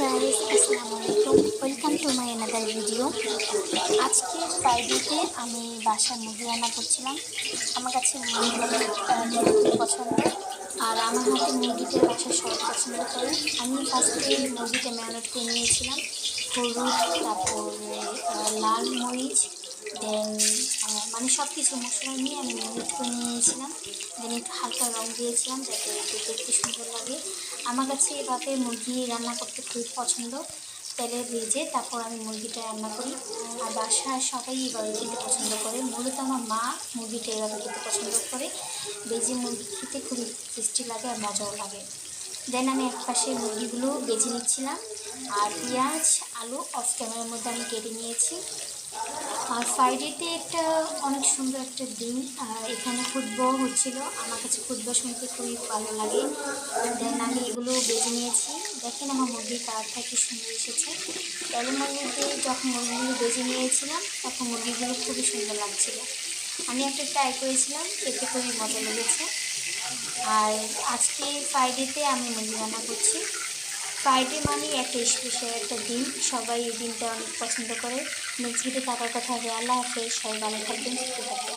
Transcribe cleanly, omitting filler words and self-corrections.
Guys, আসসালামু আলাইকুম। Welcome to my another video. আজকে ফ্রাইডেতে আমি বাসায় মুরগি রান্না করছিলাম। আমার কাছে মুরগি খেতে খুব পছন্দ, আর আমার হাতে মুরগিটা বাসায় সবাই পছন্দ করে। আমি ফার্স্টে মুরগিটা ম্যারিনেট করে নিয়েছিলাম হলুদ, তারপরে লাল মরিচ, দেন মানে সব কিছু মশলা নিয়ে আমি ম্যারিনেট করে নিয়েছিলাম। দেন একটু হালকা রং দিয়েছিলাম যাতে একটু দেখতে সুন্দর লাগে। আমার কাছে এভাবে মুরগি রান্না করতে খুব পছন্দ। তেলে ভেজে তারপর আমি মুরগিটা রান্না করি, আর বাসায় সবাই এভাবে খেতে পছন্দ করে। মূলত আমার মা মুরগিটা এভাবে খেতে পছন্দ করে। ভেজে মুরগি খেতে খুবই টেস্টি লাগে আর মজাও লাগে। দেন আমি একপাশে মুরগিগুলো বেজে নিচ্ছিলাম, আর পেঁয়াজ আলু অফ ক্যামেরার মধ্যে আমি কেটে নিয়েছি। আর ফ্রাইডেতে একটা অনেক সুন্দর একটা দিন, এখানে ফুটবল হচ্ছিল। আমার কাছে ফুটবল শুনতে খুবই ভালো লাগে। দেন আমি এগুলো বেজে নিয়েছি। দেখেন আমার মুরগির কালারটা কি সুন্দর এসেছে। তেলের মধ্যে যখন মুরগিগুলো বেজে নিয়েছিলাম তখন মুরগিগুলো খুবই সুন্দর লাগছিল। আমি একটা ট্রাই করেছিলাম, খেতে খুবই মজা লেগেছে। আর আজকে ফ্রাইডেতে আমি মুরগি রান্না করছি। ফ্রাইডে মানে একটা স্পেশাল একটা দিন, সবাই এই দিনটা অনেক পছন্দ করে। নেক্সট ভিডিওতে আবার কথা হবে। আল্লাহ হাফেজ, সবাই ভালো থাকবেন, সুস্থ থাকবেন।